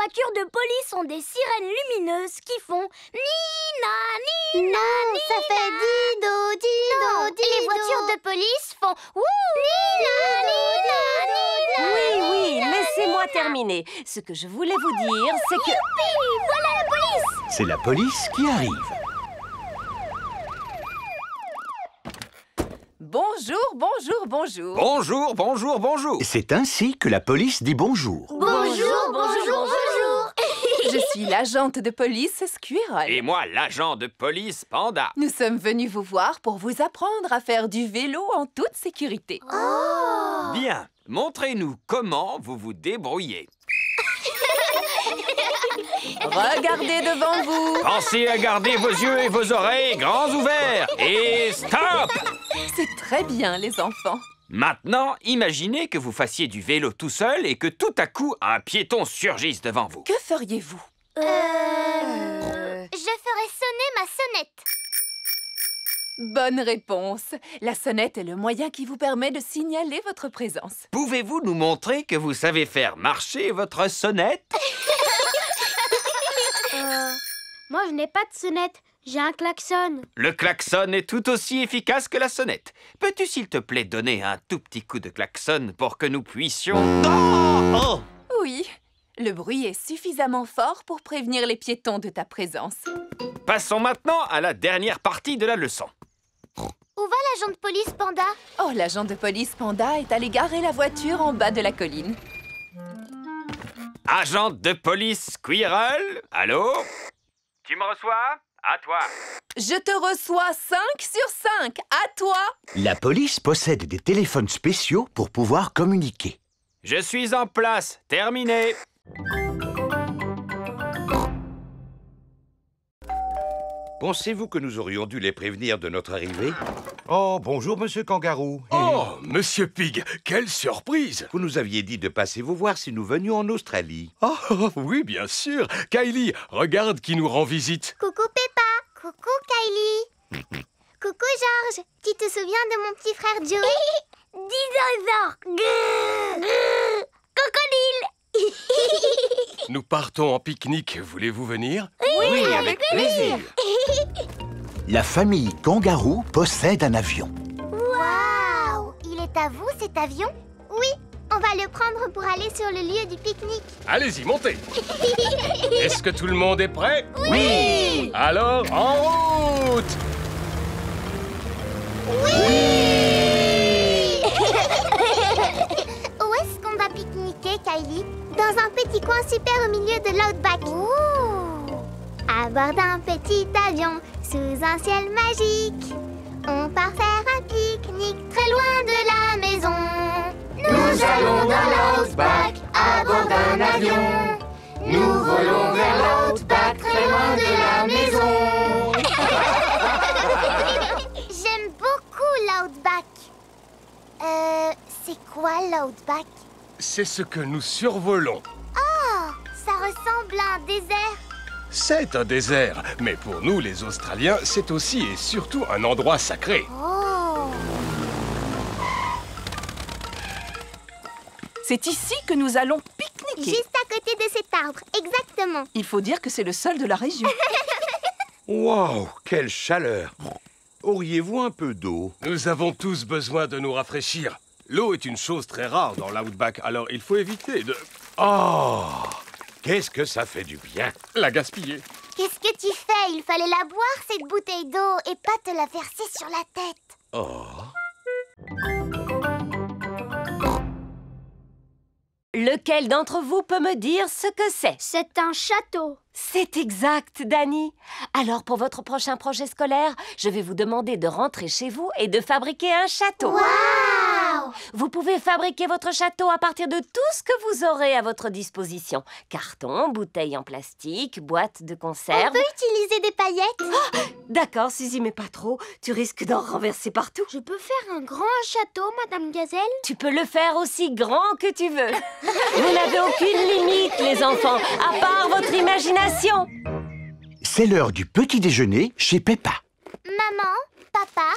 voitures de police ont des sirènes lumineuses qui font Nina, Nina, Non, Nina. ça fait dido, dido, Non, dido. les voitures de police font Wouh, Nina, Nina, Nina. Oui, laissez-moi terminer. Ce que je voulais vous dire, c'est que... Youpi, voilà la police. C'est la police qui arrive. Bonjour, bonjour, bonjour. Bonjour, bonjour, bonjour. C'est ainsi que la police dit bonjour. Bonjour, bonjour, bonjour. Je suis l'agente de police Squirrel. Et moi, l'agent de police Panda. Nous sommes venus vous voir pour vous apprendre à faire du vélo en toute sécurité. Bien, montrez-nous comment vous vous débrouillez. Regardez devant vous. Pensez à garder vos yeux et vos oreilles grands ouverts. Et stop! C'est très bien, les enfants. Maintenant, imaginez que vous fassiez du vélo tout seul et que tout à coup, un piéton surgisse devant vous. Que feriez-vous? Je ferai sonner ma sonnette. Bonne réponse. La sonnette est le moyen qui vous permet de signaler votre présence. Pouvez-vous nous montrer que vous savez faire marcher votre sonnette? Moi, je n'ai pas de sonnette. J'ai un klaxon. Le klaxon est tout aussi efficace que la sonnette. Peux-tu, s'il te plaît, donner un tout petit coup de klaxon pour que nous puissions... Oh! Oui, le bruit est suffisamment fort pour prévenir les piétons de ta présence. Passons maintenant à la dernière partie de la leçon. Où va l'agent de police Panda? Oh, l'agent de police Panda est allé garer la voiture en bas de la colline. Agent de police Squirrel, allô? Tu me reçois? À toi. Je te reçois 5 sur 5. À toi. La police possède des téléphones spéciaux pour pouvoir communiquer. Je suis en place. Terminé. Pensez-vous que nous aurions dû les prévenir de notre arrivée? Oh, bonjour, monsieur Kangaroo. Oh, Monsieur Pig, quelle surprise! Vous nous aviez dit de passer vous voir si nous venions en Australie. Oh, oui, bien sûr. Kylie, regarde qui nous rend visite. Coucou Peppa. Coucou Kylie. Coucou George. Tu te souviens de mon petit frère Joe? Dinosaure. Grrr, grrr. Crocodile. Nous partons en pique-nique. Voulez-vous venir? Oui, avec plaisir. La famille Kangaroo possède un avion. Waouh! Il est à vous cet avion? Oui, on va le prendre pour aller sur le lieu du pique-nique. Allez-y, montez. Est-ce que tout le monde est prêt? Oui! Alors, en route! Où est-ce qu'on va pique-niquer, Kylie? Dans un petit coin super au milieu de l'outback. À bord d'un petit avion, sous un ciel magique, on part faire un pique-nique très loin de la maison. Nous allons dans l'outback, à bord d'un avion. Nous volons vers l'outback, très loin de la maison. J'aime beaucoup l'outback. C'est quoi l'outback? C'est ce que nous survolons. Oh, ça ressemble à un désert. C'est un désert, mais pour nous, les Australiens, c'est aussi et surtout un endroit sacré. Oh. C'est ici que nous allons pique-niquer. Juste à côté de cet arbre, exactement. Il faut dire que c'est le seul de la région. Waouh, quelle chaleur! Auriez-vous un peu d'eau? Nous avons tous besoin de nous rafraîchir. L'eau est une chose très rare dans l'outback, alors il faut éviter de Oh! Qu'est-ce que ça fait du bien! la gaspiller. Qu'est-ce que tu fais? Il fallait la boire, cette bouteille d'eau, et pas te la verser sur la tête. Oh! Lequel d'entre vous peut me dire ce que c'est? C'est un château. C'est exact, Dani. Alors, pour votre prochain projet scolaire, je vais vous demander de rentrer chez vous et de fabriquer un château. Waouh! Vous pouvez fabriquer votre château à partir de tout ce que vous aurez à votre disposition. Carton, bouteilles en plastique, boîtes de On conserve. peut utiliser des paillettes? D'accord, Suzy, mais pas trop. Tu risques d'en renverser partout. Je peux faire un grand château, Madame Gazelle? Tu peux le faire aussi grand que tu veux. Vous n'avez aucune limite, les enfants, à part votre imagination. C'est l'heure du petit déjeuner chez Peppa. Maman, papa,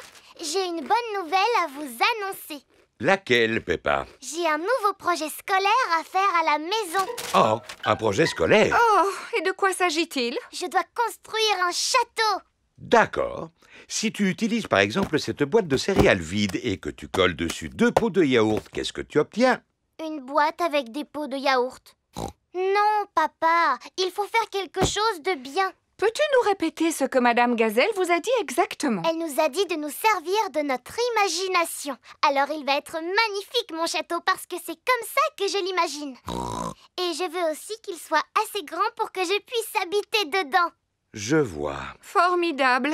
j'ai une bonne nouvelle à vous annoncer. Laquelle, Peppa? J'ai un nouveau projet scolaire à faire à la maison. Oh, un projet scolaire. Oh, et de quoi s'agit-il? Je dois construire un château. D'accord. Si tu utilises par exemple cette boîte de céréales vide et que tu colles dessus 2 pots de yaourt, qu'est-ce que tu obtiens? Une boîte avec des pots de yaourt. Non, papa, il faut faire quelque chose de bien. Peux-tu nous répéter ce que Madame Gazelle vous a dit exactement? Elle nous a dit de nous servir de notre imagination. Alors il va être magnifique, mon château, parce que c'est comme ça que je l'imagine. Et je veux aussi qu'il soit assez grand pour que je puisse habiter dedans. Je vois. Formidable.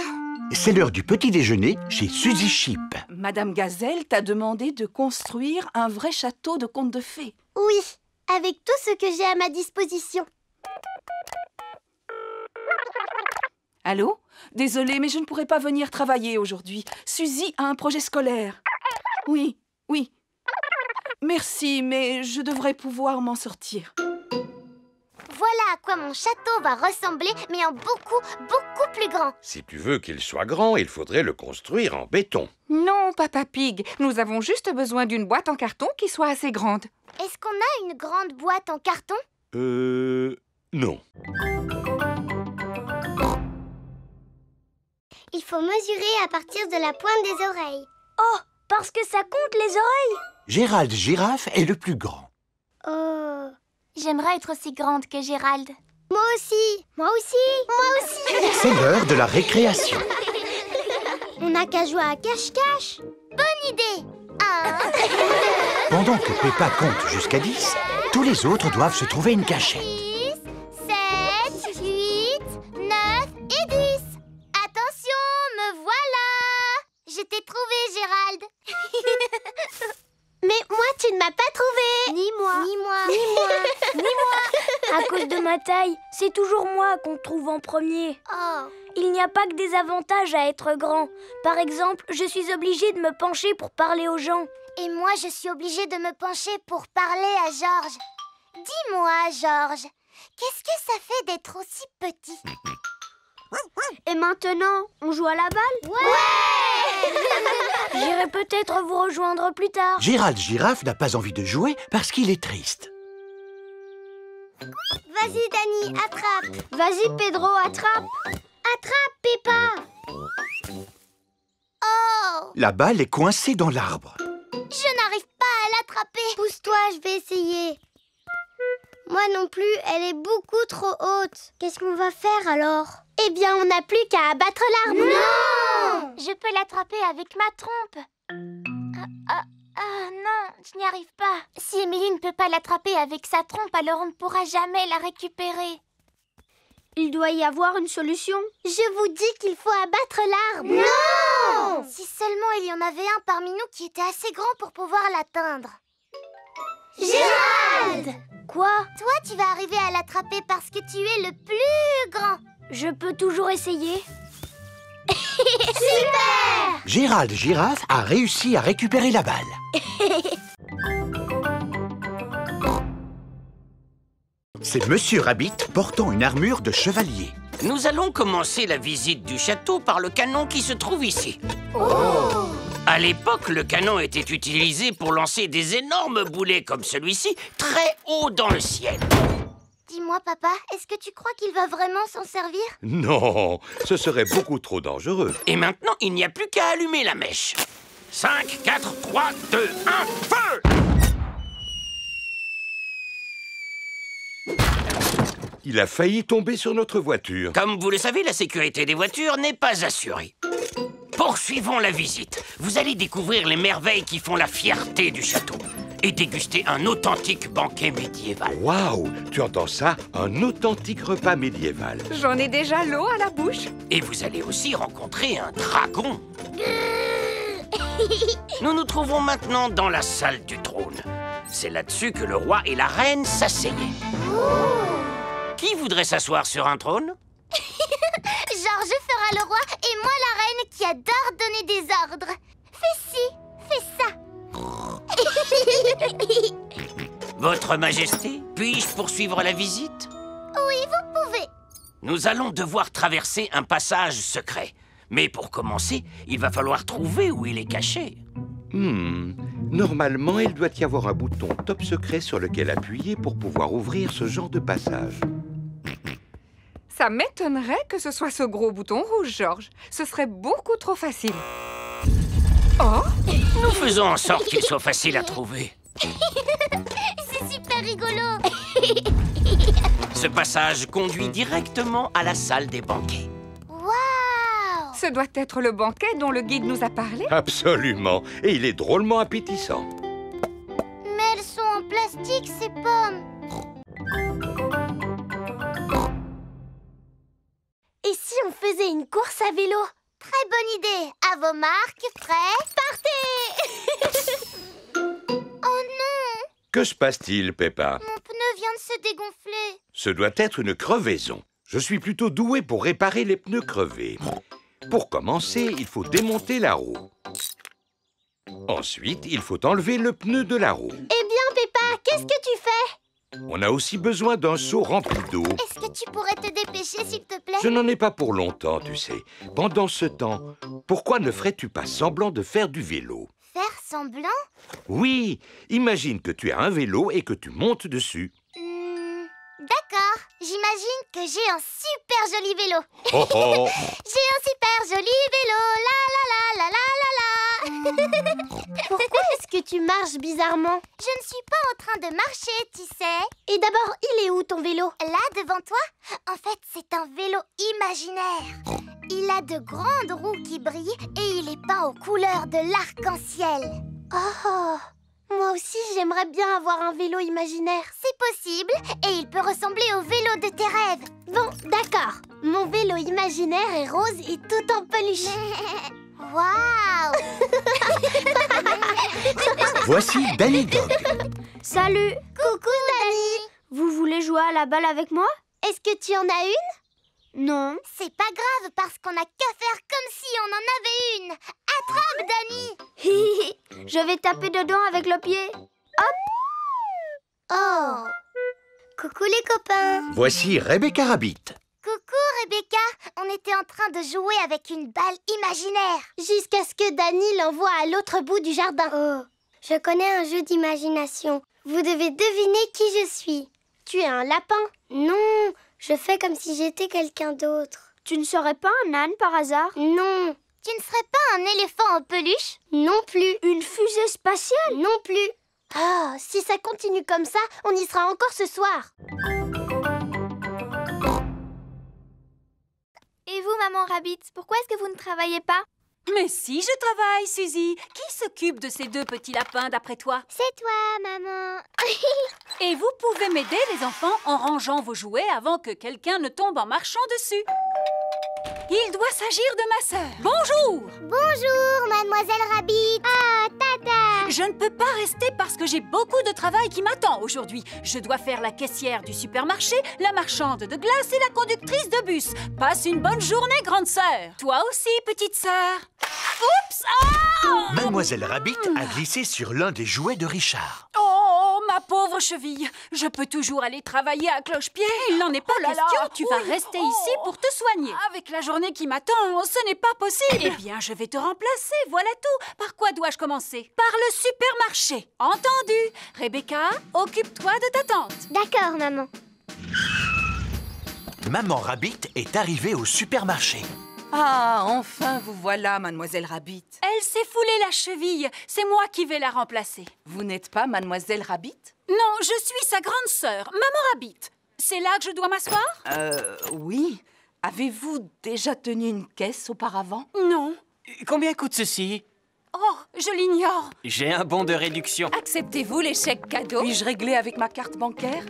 C'est l'heure du petit déjeuner chez Suzy Chip. Madame Gazelle t'a demandé de construire un vrai château de contes de fées. Oui, avec tout ce que j'ai à ma disposition. Allô? Désolée, mais je ne pourrai pas venir travailler aujourd'hui. Suzy a un projet scolaire. Oui, oui. Merci, mais je devrais pouvoir m'en sortir. Voilà à quoi mon château va ressembler, mais en beaucoup, beaucoup plus grand. Si tu veux qu'il soit grand, il faudrait le construire en béton. Non, Papa Pig, nous avons juste besoin d'une boîte en carton qui soit assez grande. Est-ce qu'on a une grande boîte en carton? Non. Il faut mesurer à partir de la pointe des oreilles. Oh, parce que ça compte les oreilles. Gérald Girafe est le plus grand. Oh. J'aimerais être aussi grande que Gérald. Moi aussi. Moi aussi. Moi aussi. C'est l'heure de la récréation. On n'a qu'à jouer à cache-cache. Bonne idée. 1, Pendant que Peppa compte jusqu'à 10, tous les autres doivent se trouver une cachette. 6, 7, 8, 9 et 10. Attention, me voilà. Je t'ai trouvé, Gérald. Mais moi, tu ne m'as pas trouvé. Ni moi. Ni moi. Ni moi. Ni moi. À cause de ma taille, c'est toujours moi qu'on trouve en premier. Oh. Il n'y a pas que des avantages à être grand. Par exemple, je suis obligée de me pencher pour parler aux gens. Et moi, je suis obligée de me pencher pour parler à Georges. Dis-moi, Georges, qu'est-ce que ça fait d'être aussi petit? Et maintenant, on joue à la balle? Ouais. J'irai peut-être vous rejoindre plus tard. Gérald Girafe n'a pas envie de jouer parce qu'il est triste. Vas-y, Dani, attrape. Vas-y, Pedro, attrape. Attrape, Peppa. Oh, La balle est coincée dans l'arbre. je n'arrive pas à l'attraper. Pousse-toi, je vais essayer. Moi non plus, elle est beaucoup trop haute. Qu'est-ce qu'on va faire alors? Eh bien, on n'a plus qu'à abattre l'arbre. Non! Je peux l'attraper avec ma trompe. Non, je n'y arrive pas. Si Émilie ne peut pas l'attraper avec sa trompe, alors on ne pourra jamais la récupérer. Il doit y avoir une solution. Je vous dis qu'il faut abattre l'arbre. Non! Si seulement il y en avait un parmi nous qui était assez grand pour pouvoir l'atteindre. Gérald! Quoi? Toi, tu vas arriver à l'attraper parce que tu es le plus grand. Je peux toujours essayer. Super! Gérald Girafe a réussi à récupérer la balle. C'est Monsieur Rabbit portant une armure de chevalier. Nous allons commencer la visite du château par le canon qui se trouve ici. Oh! À l'époque, le canon était utilisé pour lancer des énormes boulets comme celui-ci, très haut dans le ciel. Dis-moi, papa, est-ce que tu crois qu'il va vraiment s'en servir? Non, ce serait beaucoup trop dangereux. Et maintenant, il n'y a plus qu'à allumer la mèche. 5, 4, 3, 2, 1, feu! Il a failli tomber sur notre voiture. Comme vous le savez, la sécurité des voitures n'est pas assurée. Poursuivons la visite. Vous allez découvrir les merveilles qui font la fierté du château et déguster un authentique banquet médiéval. Waouh, tu entends ça? Un authentique repas médiéval. J'en ai déjà l'eau à la bouche. Et vous allez aussi rencontrer un dragon. Nous nous trouvons maintenant dans la salle du trône. C'est là-dessus que le roi et la reine s'asseyaient. Qui voudrait s'asseoir sur un trône? Georges fera le roi et moi la reine qui adore donner des ordres. Fais ci, fais ça. Votre Majesté, puis-je poursuivre la visite? Oui, vous pouvez. Nous allons devoir traverser un passage secret. Mais pour commencer, il va falloir trouver où il est caché. Normalement, il doit y avoir un bouton top secret sur lequel appuyer pour pouvoir ouvrir ce genre de passage. Ça m'étonnerait que ce soit ce gros bouton rouge, George. Ce serait beaucoup trop facile. Oh! Nous faisons en sorte qu'il soit facile à trouver. C'est super rigolo. Ce passage conduit directement à la salle des banquets. Waouh! Ce doit être le banquet dont le guide nous a parlé. Absolument. Et il est drôlement appétissant. Mais elles sont en plastique, ces pommes. Et si on faisait une course à vélo? Très bonne idée. À vos marques, prêts, partez. Oh non! Que se passe-t-il, Peppa? Mon pneu vient de se dégonfler. Ce doit être une crevaison. Je suis plutôt doué pour réparer les pneus crevés. Pour commencer, il faut démonter la roue. Ensuite, il faut enlever le pneu de la roue. Eh bien, Peppa, qu'est-ce que tu fais? On a aussi besoin d'un seau rempli d'eau. Est-ce que tu pourrais te dépêcher, s'il te plaît? Je n'en ai pas pour longtemps, tu sais. Pendant ce temps, pourquoi ne ferais-tu pas semblant de faire du vélo? Faire semblant? Oui, imagine que tu as un vélo et que tu montes dessus. D'accord. J'imagine que j'ai un super joli vélo. Oh oh. J'ai un super joli vélo. La la la la la la la. Pourquoi est-ce que tu marches bizarrement? Je ne suis pas en train de marcher, tu sais. Et d'abord, il est où ton vélo? Là, devant toi? En fait, c'est un vélo imaginaire. Il a de grandes roues qui brillent et il est peint aux couleurs de l'arc-en-ciel. Oh! Moi aussi, j'aimerais bien avoir un vélo imaginaire. C'est possible et il peut ressembler au vélo de tes rêves. Bon, d'accord. Mon vélo imaginaire est rose et tout en peluche. Waouh! Voici Danny Dog. Salut! Coucou, Danny! Vous voulez jouer à la balle avec moi? Est-ce que tu en as une? Non. C'est pas grave parce qu'on n'a qu'à faire comme si on en avait une. Attrape, Danny! Je vais taper dedans avec le pied. Hop! Oh! Coucou les copains! Voici Rebecca Rabbit. Coucou Rebecca! On était en train de jouer avec une balle imaginaire. Jusqu'à ce que Danny l'envoie à l'autre bout du jardin. Oh! Je connais un jeu d'imagination. Vous devez deviner qui je suis. Tu es un lapin? Non, je fais comme si j'étais quelqu'un d'autre. Tu ne serais pas un âne par hasard? Non. Tu ne serais pas un éléphant en peluche? Non plus. Une fusée spatiale? Non plus. Ah, si ça continue comme ça, on y sera encore ce soir. Et vous, maman Rabbit, pourquoi est-ce que vous ne travaillez pas? Mais si, je travaille, Suzy. Qui s'occupe de ces deux petits lapins, d'après toi? C'est toi, maman. Et vous pouvez m'aider, les enfants, en rangeant vos jouets avant que quelqu'un ne tombe en marchant dessus. Il doit s'agir de ma sœur. Bonjour! Bonjour, mademoiselle Rabbit. Ah, tata! Je ne peux pas rester parce que j'ai beaucoup de travail qui m'attend aujourd'hui. Je dois faire la caissière du supermarché, la marchande de glace et la conductrice de bus. Passe une bonne journée, grande sœur. Toi aussi, petite sœur. Oups! Ah! Mademoiselle Rabbit a glissé sur l'un des jouets de Richard. Oh, ma pauvre cheville. Je peux toujours aller travailler à cloche-pied. Il n'en est pas question. Tu vas rester ici pour te soigner. Avec la journée qui m'attend, ce n'est pas possible. Eh bien, je vais te remplacer, voilà tout. Par quoi dois-je commencer? Par le supermarché. Entendu. Rebecca, occupe-toi de ta tante. D'accord, maman. Maman Rabbit est arrivée au supermarché. Ah, enfin vous voilà, mademoiselle Rabbit. Elle s'est foulée la cheville. C'est moi qui vais la remplacer. Vous n'êtes pas mademoiselle Rabbit? Non, je suis sa grande sœur, maman Rabbit. C'est là que je dois m'asseoir? Oui. Avez-vous déjà tenu une caisse auparavant? Non. Combien coûte ceci? Oh, je l'ignore. J'ai un bon de réduction. Acceptez-vous les chèques cadeaux? Puis-je régler avec ma carte bancaire?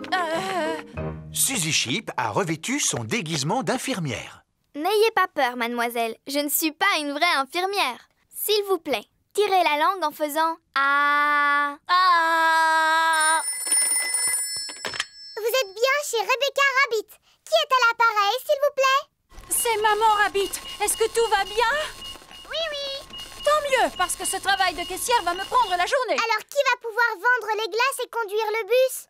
Suzy Sheep a revêtu son déguisement d'infirmière. N'ayez pas peur, mademoiselle. Je ne suis pas une vraie infirmière. S'il vous plaît, tirez la langue en faisant « Ah ». Ah! Vous êtes bien chez Rebecca Rabbit. Qui est à l'appareil, s'il vous plaît? C'est maman Rabbit. Est-ce que tout va bien? Oui, oui. Tant mieux, parce que ce travail de caissière va me prendre la journée. Alors, qui va pouvoir vendre les glaces et conduire le bus?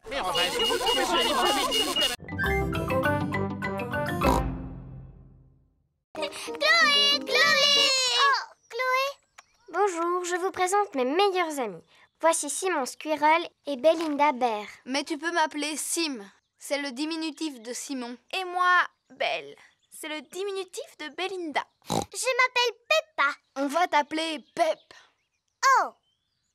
Chloé! Chloé! Oh, Chloé! Bonjour, je vous présente mes meilleurs amis. Voici Simon Squirrel et Belinda Bear. Mais tu peux m'appeler Sim. C'est le diminutif de Simon. Et moi, Belle. C'est le diminutif de Belinda. Je m'appelle Peppa. On va t'appeler Pep. Oh!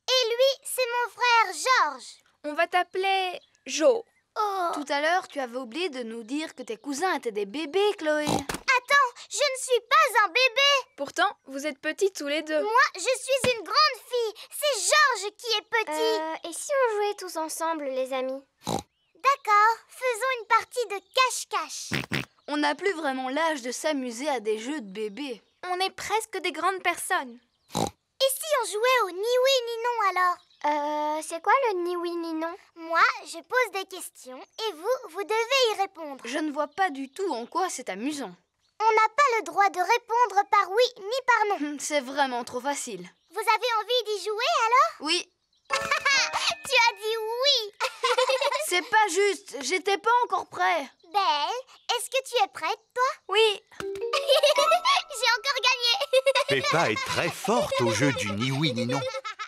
Et lui, c'est mon frère George. On va t'appeler Jo. Oh! Tout à l'heure, tu avais oublié de nous dire que tes cousins étaient des bébés, Chloé. Attends, je ne suis pas un bébé. Pourtant, vous êtes petits tous les deux. Moi, je suis une grande fille. C'est George qui est petit. Et si on jouait tous ensemble, les amis? D'accord, faisons une partie de cache-cache. On n'a plus vraiment l'âge de s'amuser à des jeux de bébés. On est presque des grandes personnes. Et si on jouait au ni oui ni non alors? C'est quoi le ni oui ni non? Moi, je pose des questions et vous devez y répondre. Je ne vois pas du tout en quoi c'est amusant. On n'a pas le droit de répondre par oui ni par non. C'est vraiment trop facile. Vous avez envie d'y jouer alors? Oui. Tu as dit oui. C'est pas juste, j'étais pas encore prêt. Belle, est-ce que tu es prête, toi? Oui. J'ai encore gagné. Peppa est très forte au jeu du ni oui ni non.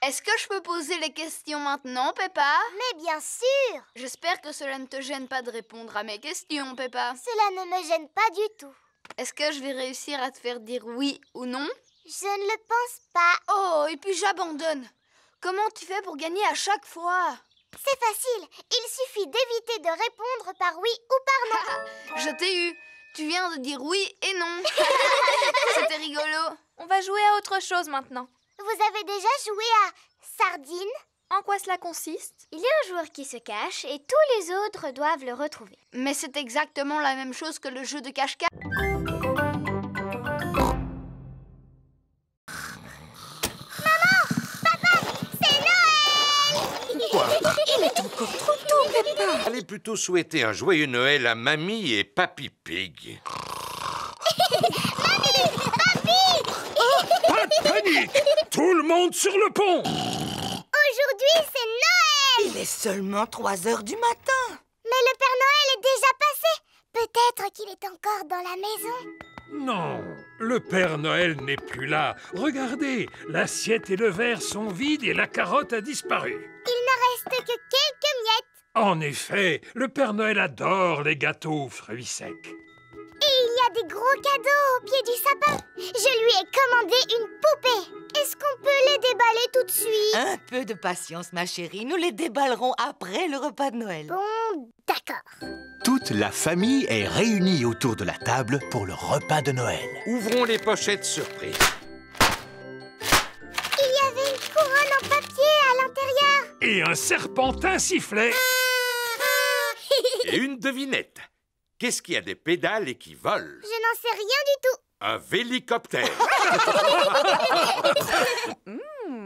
Est-ce que je peux poser les questions maintenant, Peppa? Mais bien sûr. J'espère que cela ne te gêne pas de répondre à mes questions, Peppa. Cela ne me gêne pas du tout. Est-ce que je vais réussir à te faire dire oui ou non? Je ne le pense pas. Oh, et puis j'abandonne. Comment tu fais pour gagner à chaque fois? C'est facile. Il suffit d'éviter de répondre par oui ou par non. Je t'ai eu. Tu viens de dire oui et non. C'était rigolo. On va jouer à autre chose maintenant. Vous avez déjà joué à Sardine? En quoi cela consiste? Il y a un joueur qui se cache et tous les autres doivent le retrouver. Mais c'est exactement la même chose que le jeu de cache-cache. Il est encore trop tôt, Peppa. Allez plutôt souhaiter un joyeux Noël à Mamie et Papy Pig. Pas de panique! Tout le monde sur le pont! Aujourd'hui, c'est Noël! Il est seulement 3 heures du matin. Mais le Père Noël est déjà passé. Peut-être qu'il est encore dans la maison. Non, le Père Noël n'est plus là. Regardez, l'assiette et le verre sont vides et la carotte a disparu. Il ne reste que quelques miettes. En effet, le Père Noël adore les gâteaux aux fruits secs. Et il y a des gros cadeaux au pied du sapin. Je lui ai commandé une poupée. Est-ce qu'on peut les déballer tout de suite? Un peu de patience, ma chérie. Nous les déballerons après le repas de Noël. Bon, d'accord. Toute la famille est réunie autour de la table pour le repas de Noël. Ouvrons les pochettes surprises. Il y avait une couronne en papier à l'intérieur. Et un serpentin sifflait. Et une devinette. Qu'est-ce qui a des pédales et qui vole? Je n'en sais rien du tout. Un vélicoptère.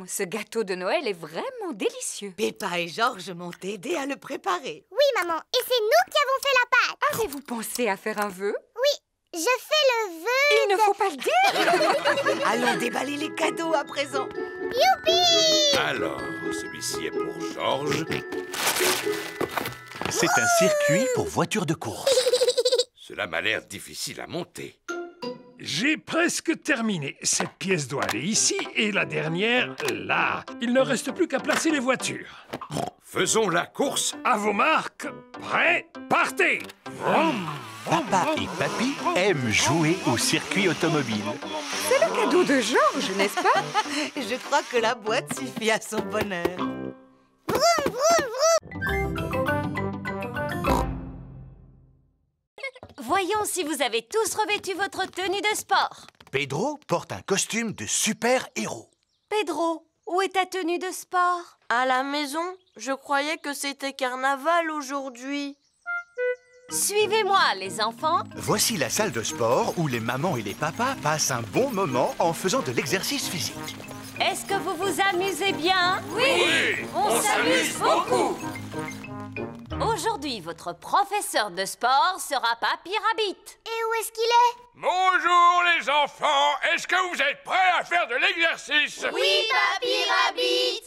Ce gâteau de Noël est vraiment délicieux. Peppa et George m'ont aidé à le préparer. Oui, maman. Et c'est nous qui avons fait la pâte. Avez-vous pensé à faire un vœu? Oui, je fais le vœu. Il ne faut pas le dire. Allons déballer les cadeaux à présent. Youpi! Alors, celui-ci est pour George. C'est un circuit pour voitures de course. Cela m'a l'air difficile à monter. J'ai presque terminé. Cette pièce doit aller ici et la dernière là. Il ne reste plus qu'à placer les voitures. Faisons la course. À vos marques, prêts, partez! Papa et Papy aiment jouer au circuit automobile. C'est le cadeau de George, n'est-ce pas? Je crois que la boîte suffit à son bonheur. Vroom, vroom, vroom. Voyons si vous avez tous revêtu votre tenue de sport. Pedro porte un costume de super-héros. Pedro, où est ta tenue de sport? À la maison, je croyais que c'était carnaval aujourd'hui. Suivez-moi, les enfants. Voici la salle de sport où les mamans et les papas passent un bon moment en faisant de l'exercice physique. Est-ce que vous vous amusez bien? Oui, on s'amuse beaucoup. Aujourd'hui, votre professeur de sport sera Papy Rabbit. Et où est-ce qu'il est? Bonjour les enfants, est-ce que vous êtes prêts à faire de l'exercice? Oui, Papy Rabbit.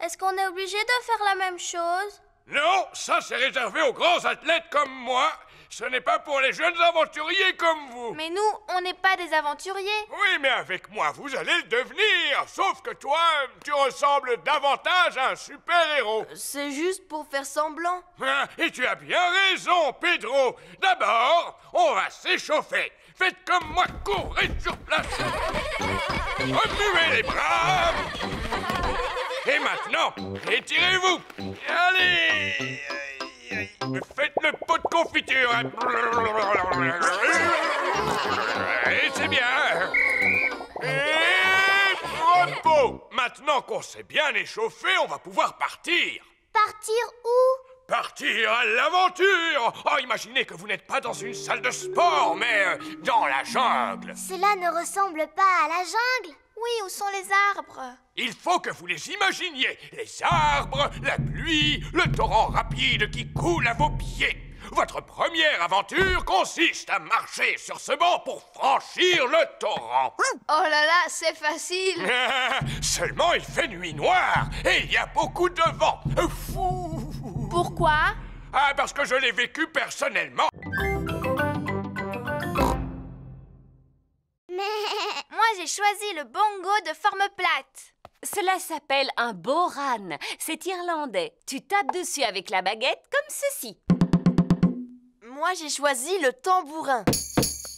Est-ce qu'on est obligé de faire la même chose? Non, ça c'est réservé aux grands athlètes comme moi. Ce n'est pas pour les jeunes aventuriers comme vous. Mais nous, on n'est pas des aventuriers. Oui, mais avec moi, vous allez le devenir. Sauf que toi, tu ressembles davantage à un super-héros. C'est juste pour faire semblant. Ah, et tu as bien raison, Pedro. D'abord, on va s'échauffer. Faites comme moi, courez sur place. Remuez les bras. Et maintenant, étirez-vous. Allez. Faites le pot de confiture. Et c'est bien. Et repos. Maintenant qu'on s'est bien échauffé, on va pouvoir partir. Partir où? Partir à l'aventure. Oh, imaginez que vous n'êtes pas dans une salle de sport, mais dans la jungle. Cela ne ressemble pas à la jungle. Oui, où sont les arbres? Il faut que vous les imaginiez. Les arbres, la pluie, le torrent rapide qui coule à vos pieds. Votre première aventure consiste à marcher sur ce banc pour franchir le torrent. Oh là là, c'est facile. Seulement, il fait nuit noire et il y a beaucoup de vent. Fou. Pourquoi? Ah, parce que je l'ai vécu personnellement. Moi, j'ai choisi le bongo de forme plate. Cela s'appelle un boran. C'est irlandais. Tu tapes dessus avec la baguette comme ceci. Moi, j'ai choisi le tambourin.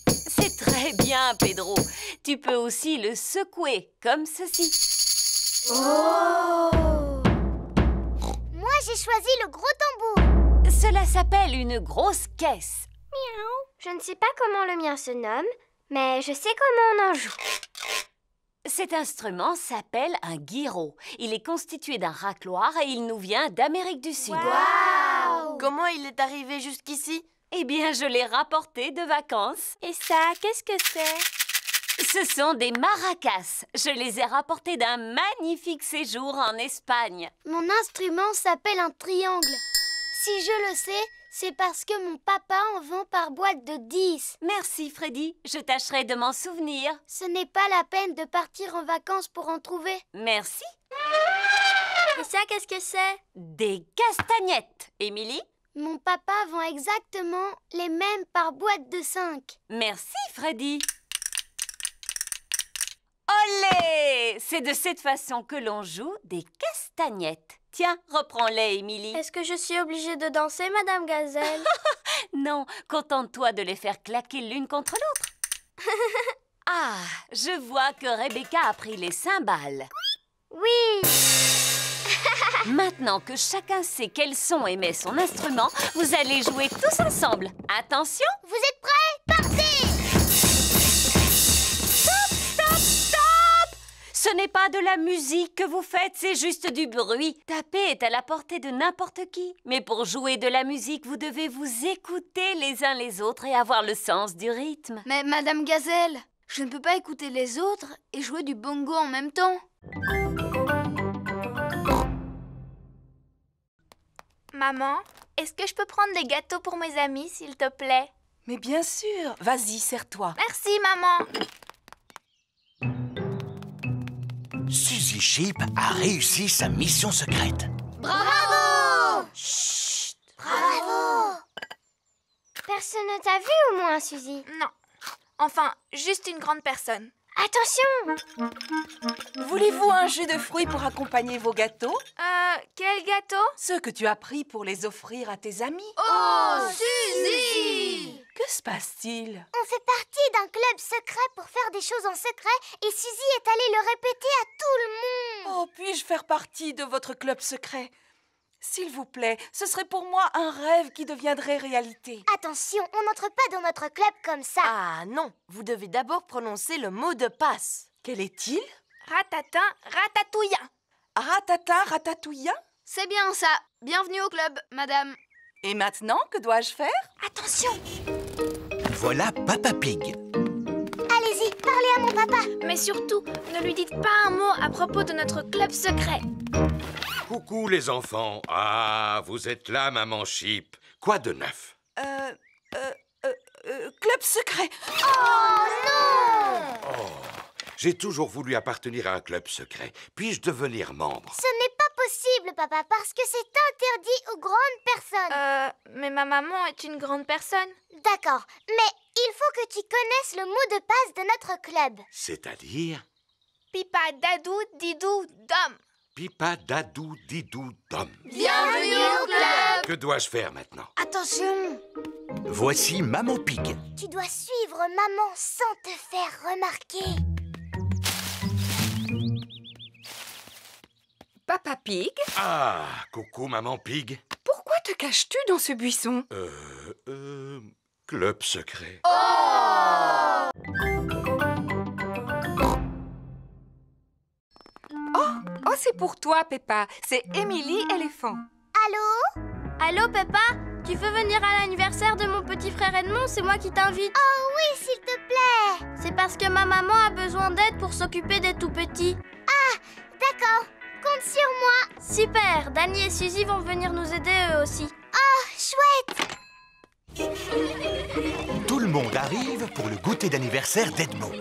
C'est très bien, Pedro. Tu peux aussi le secouer comme ceci. Oh! Moi, j'ai choisi le gros tambour. Cela s'appelle une grosse caisse. Miaou. Je ne sais pas comment le mien se nomme, mais je sais comment on en joue. Cet instrument s'appelle un guiro. Il est constitué d'un racloir et il nous vient d'Amérique du Sud. Wow! Comment il est arrivé jusqu'ici? Eh bien, je l'ai rapporté de vacances. Et ça, qu'est-ce que c'est? Ce sont des maracas. Je les ai rapportés d'un magnifique séjour en Espagne. Mon instrument s'appelle un triangle. Si je le sais, c'est parce que mon papa en vend par boîte de 10. Merci, Freddy. Je tâcherai de m'en souvenir. Ce n'est pas la peine de partir en vacances pour en trouver. Merci. Et ça, qu'est-ce que c'est? Des castagnettes. Émilie? Mon papa vend exactement les mêmes par boîte de 5. Merci, Freddy. Olé! C'est de cette façon que l'on joue des castagnettes. Tiens, reprends-les, Émilie. Est-ce que je suis obligée de danser, Madame Gazelle? Non, contente-toi de les faire claquer l'une contre l'autre. Ah, je vois que Rebecca a pris les cymbales. Oui! Maintenant que chacun sait quel son émet son instrument, vous allez jouer tous ensemble. Attention! Vous êtes prêts? Partez! Stop, stop, stop! Ce n'est pas de la musique que vous faites, c'est juste du bruit. Taper est à la portée de n'importe qui. Mais pour jouer de la musique, vous devez vous écouter les uns les autres et avoir le sens du rythme. Mais Madame Gazelle, je ne peux pas écouter les autres et jouer du bongo en même temps. Maman, est-ce que je peux prendre des gâteaux pour mes amis, s'il te plaît? Mais bien sûr. Vas-y, serre-toi. Merci, maman. Suzy Sheep a réussi sa mission secrète. Bravo! Chut! Bravo! Personne ne t'a vu au moins, Suzy? Non. Enfin, juste une grande personne. Attention! Voulez-vous un jus de fruits pour accompagner vos gâteaux? Quel gâteau? Ceux que tu as pris pour les offrir à tes amis. Oh, Suzy! Que se passe-t-il? On fait partie d'un club secret pour faire des choses en secret et Suzy est allée le répéter à tout le monde. Oh, puis-je faire partie de votre club secret? S'il vous plaît, ce serait pour moi un rêve qui deviendrait réalité. Attention, on n'entre pas dans notre club comme ça. Ah non, vous devez d'abord prononcer le mot de passe. Quel est-il? Ratatin, ratatouillant. Ratatin, ratatouillant? C'est bien ça. Bienvenue au club, madame. Et maintenant, que dois-je faire? Attention! Voilà Papa Pig. Allez-y, parlez à mon papa. Mais surtout, ne lui dites pas un mot à propos de notre club secret. Coucou les enfants. Ah, vous êtes là, Maman Sheep. Quoi de neuf? Club secret. Oh non! Oh, j'ai toujours voulu appartenir à un club secret. Puis-je devenir membre? Ce n'est pas possible, papa, parce que c'est interdit aux grandes personnes. Mais ma maman est une grande personne. D'accord, mais il faut que tu connaisses le mot de passe de notre club. C'est-à-dire Pipa, dadou, didou, dom. Pipa, dadou, didou, dom. Bienvenue au club. Que dois-je faire maintenant? Attention, Voici Maman Pig. tu dois suivre maman sans te faire remarquer. Papa Pig, Ah, coucou, Maman Pig. pourquoi te caches-tu dans ce buisson? Club secret. Oh, c'est pour toi, Peppa. C'est Émilie éléphant. Allô? Allô, Peppa? Tu veux venir à l'anniversaire de mon petit frère Edmond? C'est moi qui t'invite. Oh oui, s'il te plaît. C'est parce que ma maman a besoin d'aide pour s'occuper des tout-petits. Ah, d'accord. Compte sur moi. Super! Danny et Suzy vont venir nous aider eux aussi. Oh, chouette. Tout le monde arrive pour le goûter d'anniversaire d'Edmond.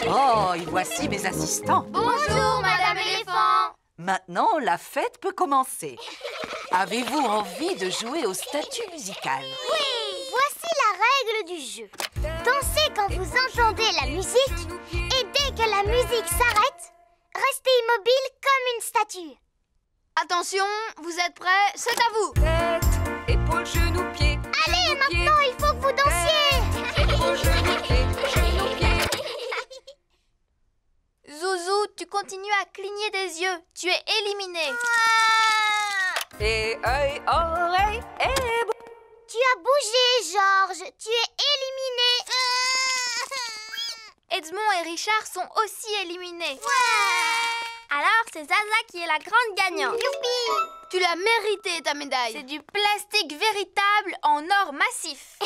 Oh, et voici mes assistants. Bonjour, Madame Éléphant. Maintenant, la fête peut commencer. Avez-vous envie de jouer au statut musical? Oui, voici la règle du jeu. Dansez quand vous entendez la musique et dès que la musique s'arrête, restez immobile comme une statue. Attention, vous êtes prêts? C'est à vous. Tête, épaules, genoux, pieds. Allez, maintenant, il faut que vous dansiez. Épaules, genoux, pieds, genoux, pieds. Zouzou, tu continues à cligner des yeux. Tu es éliminé. Et œil, oreille, et... Tu as bougé, Georges. Tu es éliminé. Edmond et Richard sont aussi éliminés. Alors, c'est Zaza qui est la grande gagnante. Youpi! Tu l'as mérité, ta médaille. C'est du plastique véritable en or massif.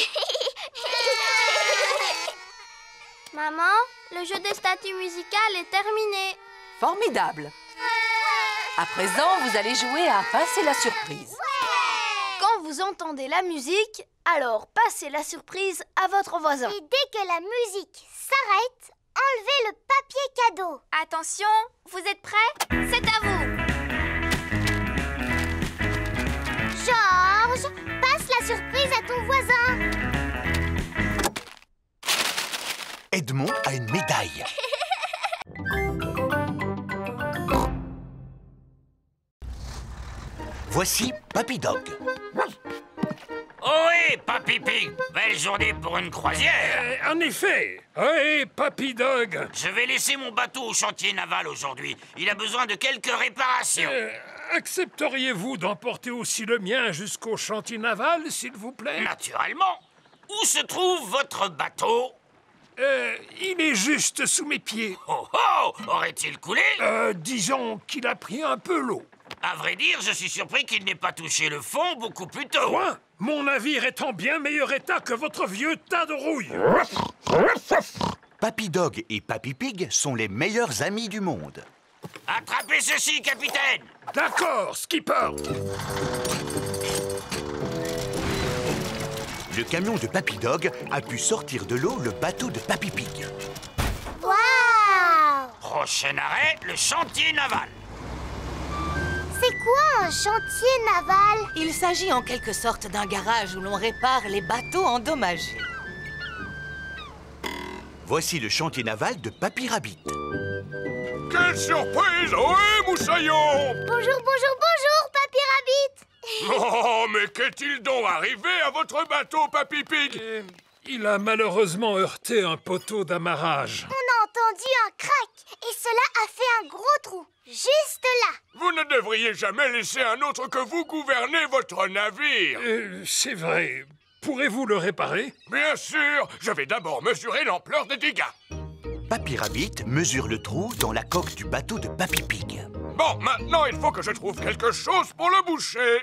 Maman, le jeu des statues musicales est terminé. Formidable. À présent, vous allez jouer à passer la surprise. Quand vous entendez la musique, alors passez la surprise à votre voisin. Et dès que la musique s'arrête, enlevez le papier cadeau. Attention, vous êtes prêts? C'est à vous. Georges, passe la surprise à ton voisin. Edmond a une médaille. Voici Papy Dog. Ohé, Papy Pig! Belle journée pour une croisière! En effet. Oui, Papy Dog. Je vais laisser mon bateau au chantier naval aujourd'hui. Il a besoin de quelques réparations. Accepteriez-vous d'emporter aussi le mien jusqu'au chantier naval, s'il vous plaît? Naturellement. Où se trouve votre bateau? Il est juste sous mes pieds. Oh oh! Aurait-il coulé? Disons qu'il a pris un peu l'eau. À vrai dire, je suis surpris qu'il n'ait pas touché le fond beaucoup plus tôt. Quoi? Mon navire est en bien meilleur état que votre vieux tas de rouille. Papy Dog et Papy Pig sont les meilleurs amis du monde. Attrapez ceci, capitaine! D'accord, skipper. Le camion de Papy Dog a pu sortir de l'eau le bateau de Papy Pig. Waouh! Prochain arrêt, le chantier naval. C'est quoi un chantier naval? Il s'agit en quelque sorte d'un garage où l'on répare les bateaux endommagés. Voici le chantier naval de Papy Rabbit. Quelle surprise! Ohé, moussaillon! Bonjour, bonjour, bonjour, Papy Rabbit. Oh, mais qu'est-il donc arrivé à votre bateau, Papy Pig? Il a malheureusement heurté un poteau d'amarrage. On a entendu un crack et cela a fait un gros trou, juste là. Vous ne devriez jamais laisser un autre que vous gouverner votre navire. C'est vrai. Pourrez-vous le réparer? Bien sûr. Je vais d'abord mesurer l'ampleur des dégâts. Papy Rabbit mesure le trou dans la coque du bateau de Papy Pig. Bon, maintenant, il faut que je trouve quelque chose pour le boucher.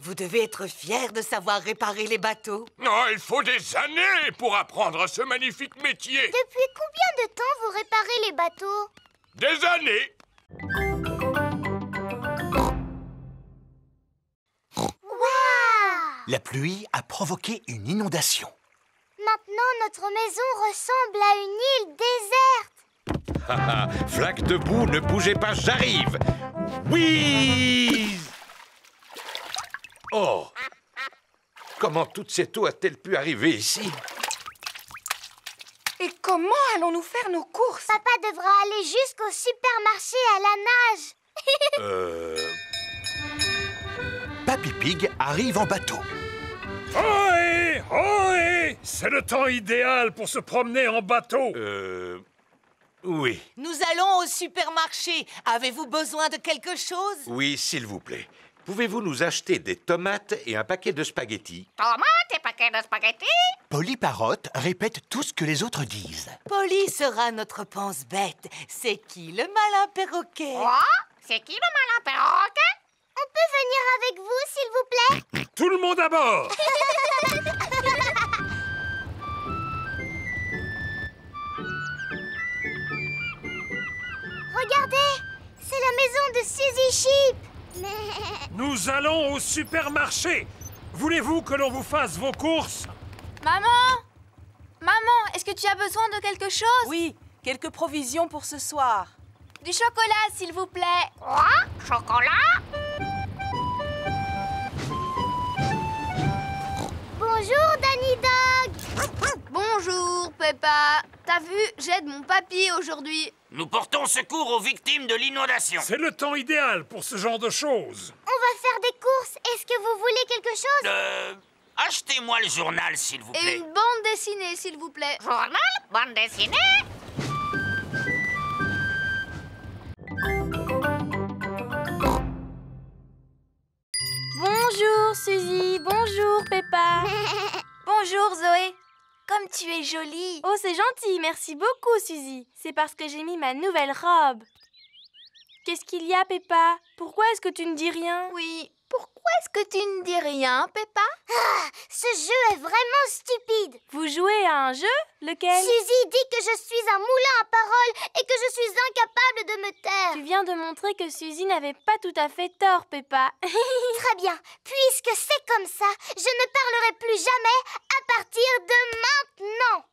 Vous devez être fier de savoir réparer les bateaux. Non, il faut des années pour apprendre ce magnifique métier. Depuis combien de temps vous réparez les bateaux? Des années. La pluie a provoqué une inondation. Maintenant, notre maison ressemble à une île déserte. Flaque de boue, ne bougez pas, j'arrive. Oui! Oh! Comment toute cette eau a-t-elle pu arriver ici? Et comment allons-nous faire nos courses? Papa devra aller jusqu'au supermarché à la nage. Papy Pig arrive en bateau. Ohé! Ohé! C'est le temps idéal pour se promener en bateau. Oui. Nous allons au supermarché. Avez-vous besoin de quelque chose? Oui, s'il vous plaît. Pouvez-vous nous acheter des tomates et un paquet de spaghettis? Tomates et paquets de spaghettis? Polly Parrot répète tout ce que les autres disent. Polly sera notre pense-bête. C'est qui le malin perroquet? Quoi? C'est qui le malin perroquet? On peut venir avec vous, s'il vous plaît? Tout le monde à bord! Regardez, c'est la maison de Suzy Sheep. Nous allons au supermarché. Voulez-vous que l'on vous fasse vos courses? Maman! Maman, est-ce que tu as besoin de quelque chose? Oui, quelques provisions pour ce soir. Du chocolat, s'il vous plaît. Quoi? Chocolat? Bonjour, Danny Dog. Bonjour, Peppa. T'as vu, j'aide mon papy aujourd'hui. Nous portons secours aux victimes de l'inondation. C'est le temps idéal pour ce genre de choses. On va faire des courses. Est-ce que vous voulez quelque chose? Achetez-moi le journal, s'il vous Et plaît. une bande dessinée, s'il vous plaît. Journal? Bande dessinée? Bonjour, Suzy. Bonjour, Peppa. Bonjour, Zoé. Comme tu es jolie. Oh, c'est gentil. Merci beaucoup, Suzy. C'est parce que j'ai mis ma nouvelle robe. Qu'est-ce qu'il y a, Peppa? Pourquoi est-ce que tu ne dis rien? Oui, pourquoi est-ce que tu ne dis rien, Peppa? Ah, ce jeu est vraiment stupide. Vous jouez à un jeu? Lequel? Suzy dit que je suis un moulin à paroles et que je suis incapable de me taire. Tu viens de montrer que Suzy n'avait pas tout à fait tort, Peppa. Très bien. Puisque c'est comme ça, je ne parlerai plus jamais à partir de maintenant.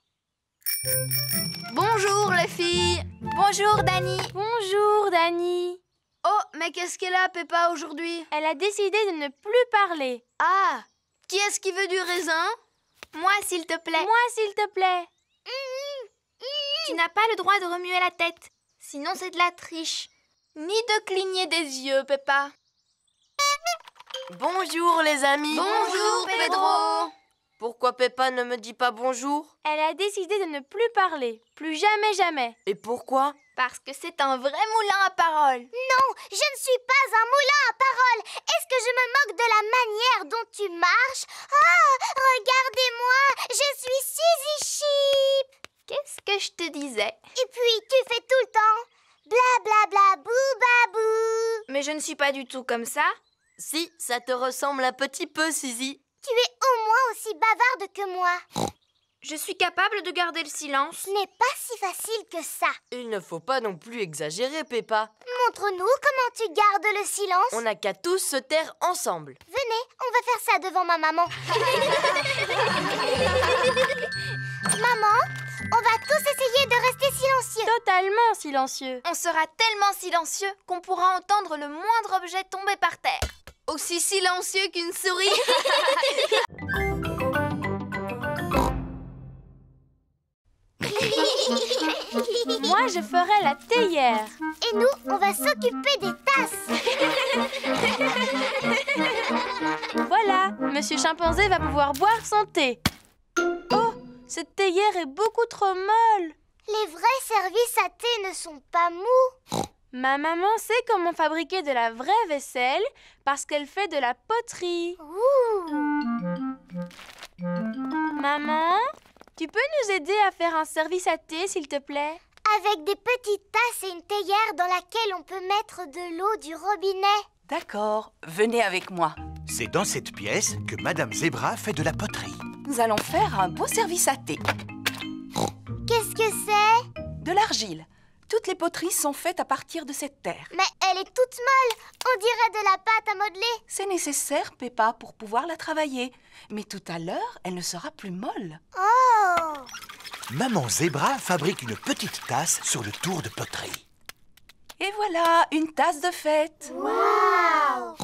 Bonjour, les filles. Bonjour, Dani. Bonjour, Dani. Oh, mais qu'est-ce qu'elle a, Peppa, aujourd'hui? Elle a décidé de ne plus parler. Ah, qui est-ce qui veut du raisin? Moi, s'il te plaît. Moi, s'il te plaît. Tu n'as pas le droit de remuer la tête. Sinon, c'est de la triche. Ni de cligner des yeux, Peppa. Bonjour, les amis. Bonjour, Pedro. Pourquoi Peppa ne me dit pas bonjour? Elle a décidé de ne plus parler. Plus jamais, jamais. Et pourquoi? Parce que c'est un vrai moulin à paroles. Non, je ne suis pas un moulin à paroles. Est-ce que je me moque de la manière dont tu marches? Ah, regardez-moi, je suis Suzy Sheep. Qu'est-ce que je te disais? Et puis, tu fais tout le temps bla bla bla bou babou. Mais je ne suis pas du tout comme ça. Si, ça te ressemble un petit peu, Suzy. Tu es au moins aussi bavarde que moi. Je suis capable de garder le silence. Ce n'est pas si facile que ça. Il ne faut pas non plus exagérer, Peppa. Montre-nous comment tu gardes le silence. On n'a qu'à tous se taire ensemble. Venez, on va faire ça devant ma maman. Maman, on va tous essayer de rester silencieux. Totalement silencieux. On sera tellement silencieux qu'on pourra entendre le moindre objet tomber par terre. Aussi silencieux qu'une souris. Moi, je ferai la théière. Et nous, on va s'occuper des tasses. Voilà, Monsieur Chimpanzé va pouvoir boire son thé. Oh, cette théière est beaucoup trop molle. Les vrais services à thé ne sont pas mous. Ma maman sait comment fabriquer de la vraie vaisselle parce qu'elle fait de la poterie. Maman, tu peux nous aider à faire un service à thé, s'il te plaît? Avec des petites tasses et une théière dans laquelle on peut mettre de l'eau du robinet. D'accord, venez avec moi. C'est dans cette pièce que Madame Zebra fait de la poterie. Nous allons faire un beau service à thé. Qu'est-ce que c'est? De l'argile. Toutes les poteries sont faites à partir de cette terre. Mais elle est toute molle. On dirait de la pâte à modeler. C'est nécessaire, Peppa, pour pouvoir la travailler. Mais tout à l'heure, elle ne sera plus molle. Oh! Maman Zebra fabrique une petite tasse sur le tour de poterie. Et voilà, une tasse de fête. Waouh!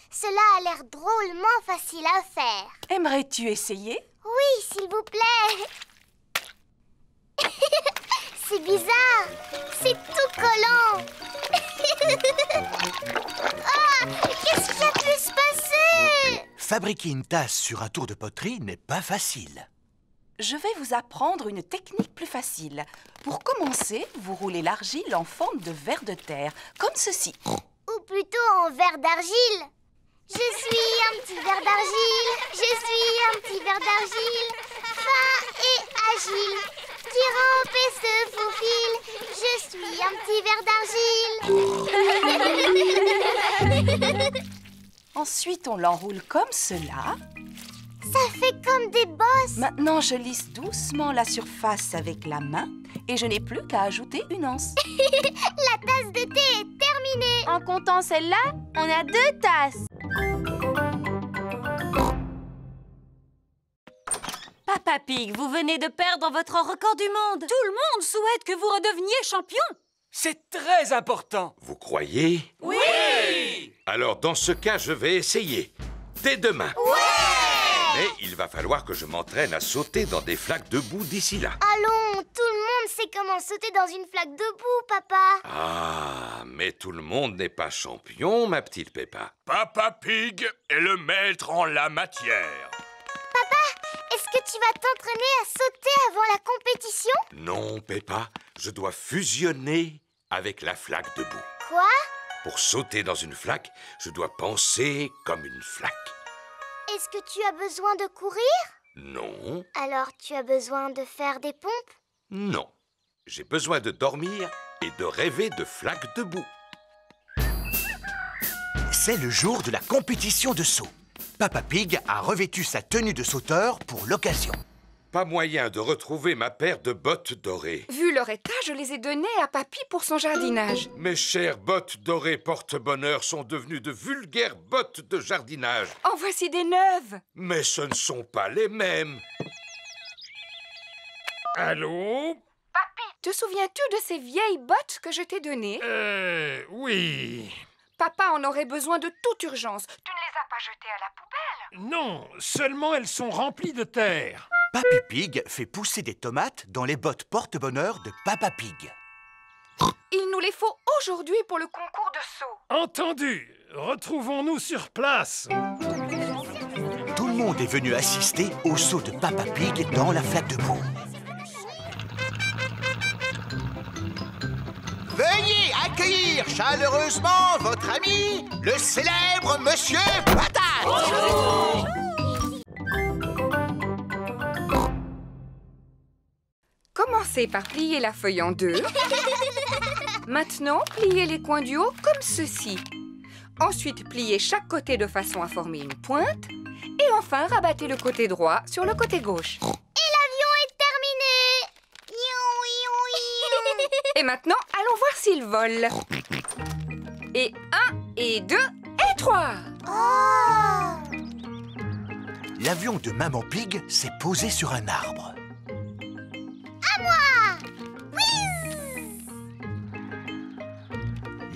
Cela a l'air drôlement facile à faire. Aimerais-tu essayer? Oui, s'il vous plaît. C'est bizarre. C'est tout collant. Ah, qu'est-ce qui a pu se passer? Fabriquer une tasse sur un tour de poterie n'est pas facile. Je vais vous apprendre une technique plus facile. Pour commencer, vous roulez l'argile en forme de ver de terre, comme ceci. Ou plutôt en verre d'argile. Je suis un petit ver d'argile. Je suis un petit ver d'argile. Fin et agile. Qui rampe et se faufile. Je suis un petit ver d'argile. Ensuite, on l'enroule comme cela. Ça fait comme des bosses. Maintenant, je lisse doucement la surface avec la main et je n'ai plus qu'à ajouter une anse. La tasse de thé est terminée. En comptant celle-là, on a 2 tasses. Papa Pig, vous venez de perdre votre record du monde. Tout le monde souhaite que vous redeveniez champion. C'est très important. Vous croyez? Oui! Alors, dans ce cas, je vais essayer. Dès demain. Ouais! Mais il va falloir que je m'entraîne à sauter dans des flaques de boue d'ici là. Allons, tout le monde sait comment sauter dans une flaque de boue, papa. Ah, mais tout le monde n'est pas champion, ma petite Peppa. Papa Pig est le maître en la matière. Papa, est-ce que tu vas t'entraîner à sauter avant la compétition? Non, Peppa, je dois fusionner avec la flaque de boue. Quoi? Pour sauter dans une flaque, je dois penser comme une flaque. Est-ce que tu as besoin de courir? Non, Alors tu as besoin de faire des pompes? non. J'ai besoin de dormir et de rêver de flaques de boue. C'est le jour de la compétition de saut. Papa Pig a revêtu sa tenue de sauteur pour l'occasion. Pas moyen de retrouver ma paire de bottes dorées. Vu leur état, je les ai données à Papy pour son jardinage. Mes chères bottes dorées porte-bonheur sont devenues de vulgaires bottes de jardinage. En voici des neuves. Mais ce ne sont pas les mêmes. Allô? Papy, te souviens-tu de ces vieilles bottes que je t'ai données? Oui. Papa en aurait besoin de toute urgence. Tu ne les as pas jetées à la poubelle? Non, seulement elles sont remplies de terre. Papy Pig fait pousser des tomates dans les bottes porte-bonheur de Papa Pig. Il nous les faut aujourd'hui pour le concours de saut. Entendu. Retrouvons-nous sur place. Tout le monde est venu assister au saut de Papa Pig dans la flaque de boue. Veuillez accueillir chaleureusement votre ami, le célèbre Monsieur Patate. Commencez par plier la feuille en 2. Maintenant, pliez les coins du haut comme ceci. Ensuite, pliez chaque côté de façon à former une pointe. Et enfin, rabattez le côté droit sur le côté gauche. Et l'avion est terminé. Et maintenant, allons voir s'il vole. Et 1, et 2, et 3. Oh! L'avion de Maman Pig s'est posé sur un arbre. À moi!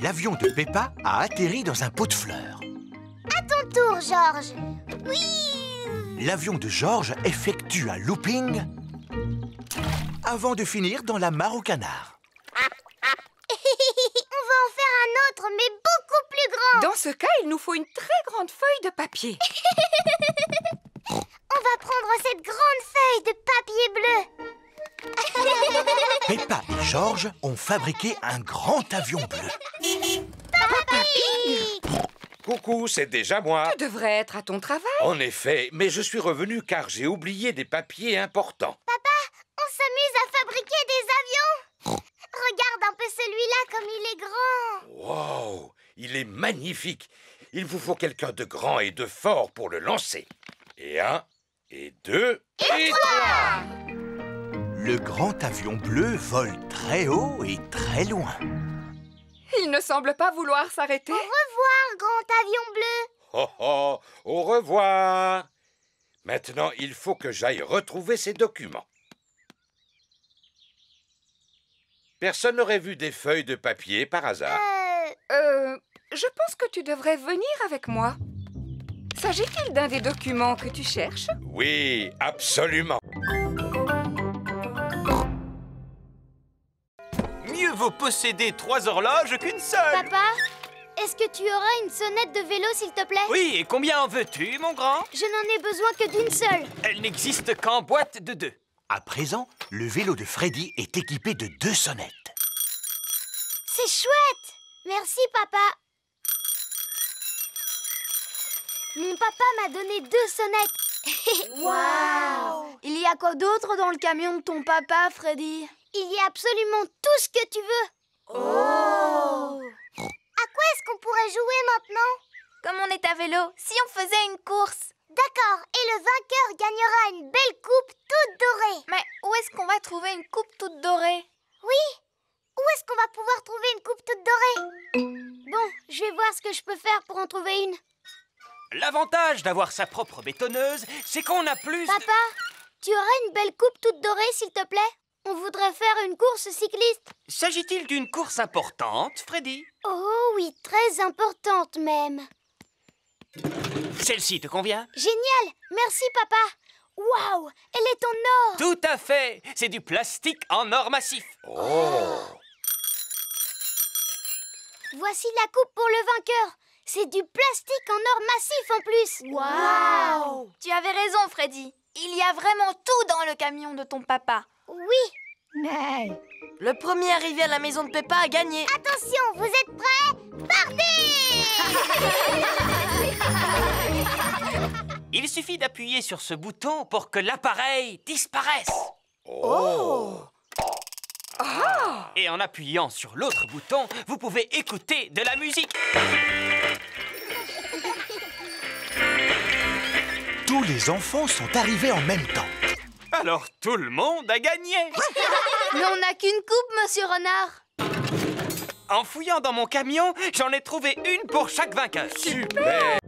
L'avion de Peppa a atterri dans un pot de fleurs. À ton tour, Georges. L'avion de Georges effectue un looping avant de finir dans la mare au canard. On va en faire un autre, mais beaucoup plus grand. Dans ce cas, il nous faut une très grande feuille de papier. On va prendre cette grande feuille de papier bleu. Peppa et Georges ont fabriqué un grand avion bleu. Papa Pig! Coucou, c'est déjà moi. Tu devrais être à ton travail. En effet, mais je suis revenu car j'ai oublié des papiers importants. Papa, on s'amuse à fabriquer des avions. Regarde un peu celui-là comme il est grand. Wow, il est magnifique. Il vous faut quelqu'un de grand et de fort pour le lancer. Et 1, et 2, et 3. Le grand avion bleu vole très haut et très loin. Il ne semble pas vouloir s'arrêter. Au revoir, grand avion bleu. Oh oh, au revoir. Maintenant, il faut que j'aille retrouver ces documents. Personne n'aurait vu des feuilles de papier par hasard. Je pense que tu devrais venir avec moi. S'agit-il d'un des documents que tu cherches? Oui, absolument. Mieux vaut posséder 3 horloges qu'une seule. Papa, est-ce que tu auras une sonnette de vélo, s'il te plaît? Oui, et combien en veux-tu, mon grand? Je n'en ai besoin que d'une seule. Elle n'existe qu'en boîte de 2. À présent, le vélo de Freddy est équipé de 2 sonnettes. C'est chouette! Merci, papa. Mon papa m'a donné 2 sonnettes. Waouh! Il y a quoi d'autre dans le camion de ton papa, Freddy? Il y a absolument tout ce que tu veux. Oh! À quoi est-ce qu'on pourrait jouer maintenant? Comme on est à vélo, si on faisait une course. D'accord, et le vainqueur gagnera une belle coupe toute dorée. Mais où est-ce qu'on va trouver une coupe toute dorée? Oui, où est-ce qu'on va pouvoir trouver une coupe toute dorée? Bon, je vais voir ce que je peux faire pour en trouver une. L'avantage d'avoir sa propre bétonneuse, c'est qu'on a plus... Papa, tu aurais une belle coupe toute dorée, s'il te plaît? On voudrait faire une course cycliste. S'agit-il d'une course importante, Freddy? Oh oui, très importante même. Celle-ci te convient? Génial! Merci, papa! Waouh! Elle est en or! Tout à fait! C'est du plastique en or massif. Oh! Voici la coupe pour le vainqueur. C'est du plastique en or massif en plus. Waouh! Tu avais raison, Freddy. Il y a vraiment tout dans le camion de ton papa. Oui. Mais... Le premier arrivé à la maison de Peppa a gagné. Attention, vous êtes prêts? Partez! Il suffit d'appuyer sur ce bouton pour que l'appareil disparaisse. Oh! Ah! Et en appuyant sur l'autre bouton, vous pouvez écouter de la musique. Tous les enfants sont arrivés en même temps. Alors tout le monde a gagné. Mais on n'a qu'une coupe, monsieur Renard. En fouillant dans mon camion, j'en ai trouvé une pour chaque vainqueur. Super!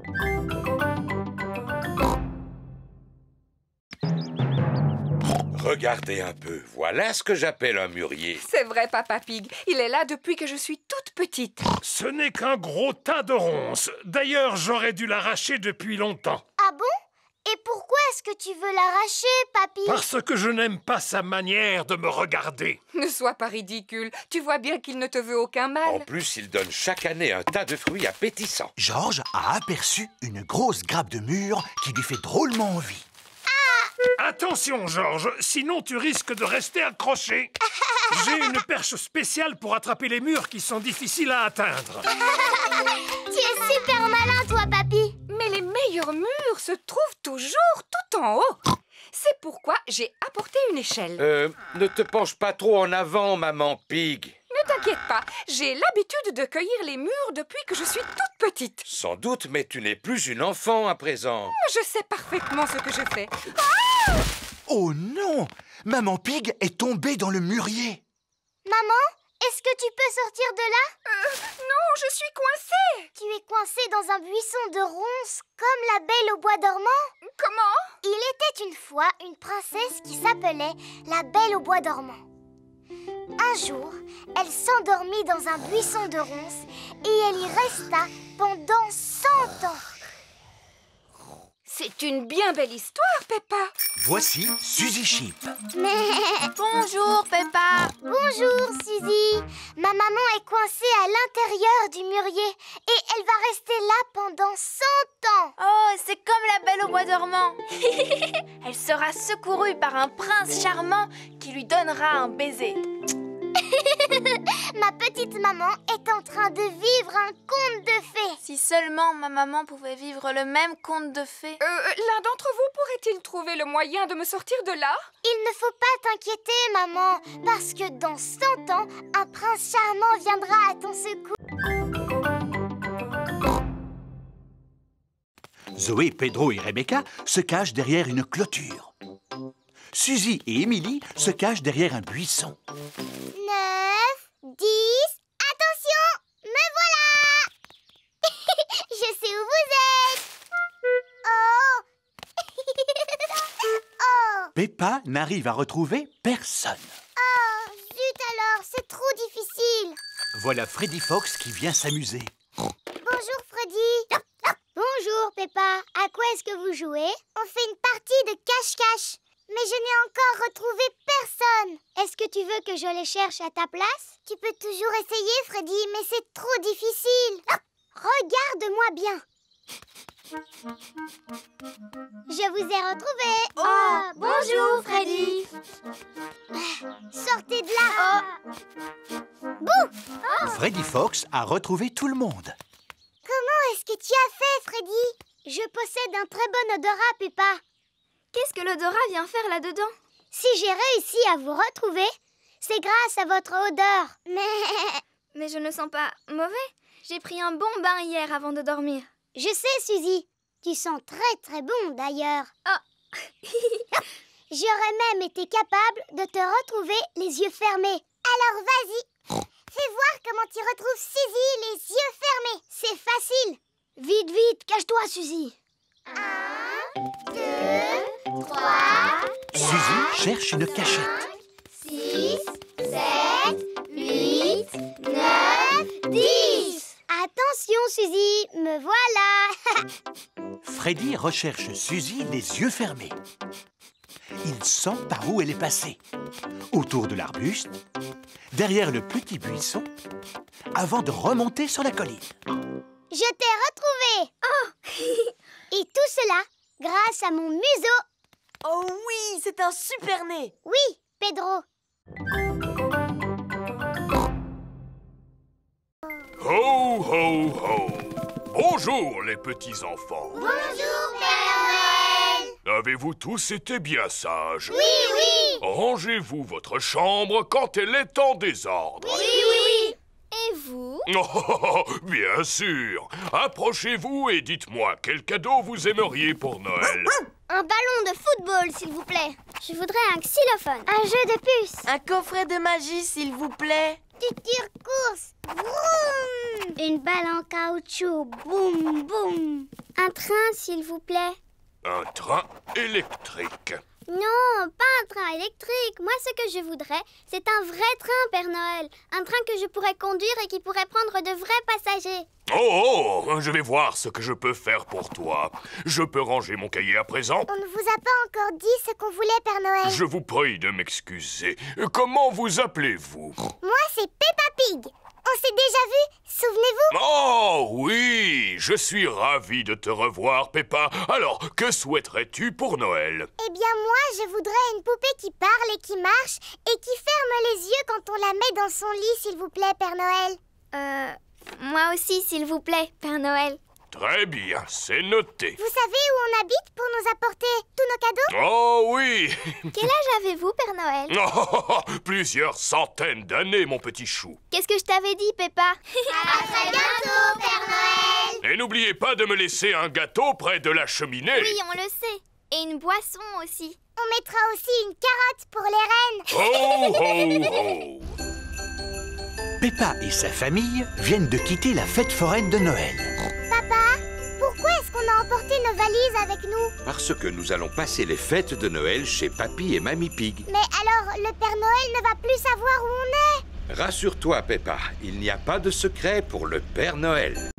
Regardez un peu, voilà ce que j'appelle un mûrier. C'est vrai, Papa Pig. Il est là depuis que je suis toute petite. Ce n'est qu'un gros tas de ronces. D'ailleurs, j'aurais dû l'arracher depuis longtemps. Ah bon? Et pourquoi est-ce que tu veux l'arracher, papy? Parce que je n'aime pas sa manière de me regarder. Ne sois pas ridicule. Tu vois bien qu'il ne te veut aucun mal. En plus, il donne chaque année un tas de fruits appétissants. Georges a aperçu une grosse grappe de mûres qui lui fait drôlement envie. Attention, Georges, sinon tu risques de rester accroché. J'ai une perche spéciale pour attraper les murs qui sont difficiles à atteindre. Tu es super malin, toi, papy. Mais les meilleurs murs se trouvent toujours tout en haut. C'est pourquoi j'ai apporté une échelle. Ne te penche pas trop en avant, maman Pig. Ne t'inquiète pas, j'ai l'habitude de cueillir les murs depuis que je suis toute petite. Sans doute, mais tu n'es plus une enfant à présent. Je sais parfaitement ce que je fais. Oh non! Maman Pig est tombée dans le mûrier. Maman, est-ce que tu peux sortir de là? Non, je suis coincée. Tu es coincée dans un buisson de ronces comme la Belle au bois dormant? Comment? Il était une fois une princesse qui s'appelait la Belle au bois dormant. Un jour, elle s'endormit dans un buisson de ronces et elle y resta pendant 100 ans. C'est une bien belle histoire, Peppa. Voici Suzy Sheep. Bonjour, Peppa. Bonjour, Suzy. Ma maman est coincée à l'intérieur du mûrier et elle va rester là pendant 100 ans. Oh, c'est comme la Belle au bois dormant. Elle sera secourue par un prince charmant qui lui donnera un baiser. Ma petite maman est en train de vivre un conte de fées. Si seulement ma maman pouvait vivre le même conte de fées. L'un d'entre vous pourrait-il trouver le moyen de me sortir de là? Il ne faut pas t'inquiéter, maman, parce que dans 100 ans, un prince charmant viendra à ton secours. Zoé, Pedro et Rebecca se cachent derrière une clôture. Suzy et Émilie se cachent derrière un buisson. 9, 10, attention, me voilà. Je sais où vous êtes. Oh. Peppa n'arrive à retrouver personne. Oh, zut alors, c'est trop Voilà Freddy Fox qui vient s'amuser. Bonjour Freddy. Bonjour Peppa. À quoi est-ce que vous jouez? On fait une partie de cache-cache. Mais je n'ai encore retrouvé personne. Est-ce que tu veux que je les cherche à ta place? Tu peux toujours essayer, Freddy, mais c'est trop difficile. Regarde-moi bien. Je vous ai retrouvé. Oh, bonjour, Freddy. Sortez de là. Bouh! Freddy Fox a retrouvé tout le monde. Comment est-ce que tu as fait, Freddy? Je possède un très bon odorat, Peppa. Qu'est-ce que l'odorat vient faire là-dedans? Si j'ai réussi à vous retrouver, c'est grâce à votre odeur. Mais je ne sens pas mauvais. J'ai pris un bon bain hier avant de dormir. Je sais, Suzy. Tu sens très très bon d'ailleurs. Oh. J'aurais même été capable de te retrouver les yeux fermés. Alors vas-y, fais voir comment tu retrouves Suzy les yeux fermés. C'est facile. Vite, vite, cache-toi, Suzy. 1, 2, 3, Suzy cherche une cachette. 6, 7, 8, 9, 10. Attention, Suzy, me voilà. Freddy recherche Suzy les yeux fermés. Il sent par où elle est passée. Autour de l'arbuste, derrière le petit buisson, avant de remonter sur la colline. Je t'ai retrouvé. Oh. Et tout cela grâce à mon museau. Oh oui, c'est un super nez. Oui, Pedro. Ho, ho, ho! Bonjour, les petits-enfants. Bonjour, Père Noël. Avez-vous tous été bien sages? Oui, oui. Rangez-vous votre chambre quand elle est en désordre. Oui, oui, oui. Et vous? Oh, bien sûr. Approchez-vous et dites-moi quel cadeau vous aimeriez pour Noël. Un ballon de football, s'il vous plaît. Je voudrais un xylophone. Un jeu de puces. Un coffret de magie, s'il vous plaît. Du tire-course. Vroom. Une balle en caoutchouc. Boum, boum. Un train, s'il vous plaît. Un train électrique. Non, pas un train électrique. Moi, ce que je voudrais, c'est un vrai train, Père Noël. Un train que je pourrais conduire et qui pourrait prendre de vrais passagers. Oh, je vais voir ce que je peux faire pour toi. Je peux ranger mon cahier à présent? On ne vous a pas encore dit ce qu'on voulait, Père Noël. Je vous prie de m'excuser. Comment vous appelez-vous? Moi, c'est Peppa Pig. On s'est déjà vu, souvenez-vous? Oh oui, je suis ravi de te revoir, Peppa. Alors, que souhaiterais-tu pour Noël? Eh bien, moi, je voudrais une poupée qui parle et qui marche et qui ferme les yeux quand on la met dans son lit, s'il vous plaît, Père Noël. Moi aussi, s'il vous plaît, Père Noël. Très bien, c'est noté. Vous savez où on habite pour nous apporter tous nos cadeaux? Oh oui. Quel âge avez-vous, Père Noël? Oh, plusieurs centaines d'années, mon petit chou. Qu'est-ce que je t'avais dit, Peppa? À très bientôt, Père Noël. Et n'oubliez pas de me laisser un gâteau près de la cheminée. Oui, on le sait. Et une boisson aussi. On mettra aussi une carotte pour les reines. Ho, ho, ho. Peppa et sa famille viennent de quitter la fête foraine de Noël. Papa, pourquoi est-ce qu'on a emporté nos valises avec nous? Parce que nous allons passer les fêtes de Noël chez Papy et Mamie Pig. Mais alors, le Père Noël ne va plus savoir où on est. Rassure-toi, Peppa, il n'y a pas de secret pour le Père Noël.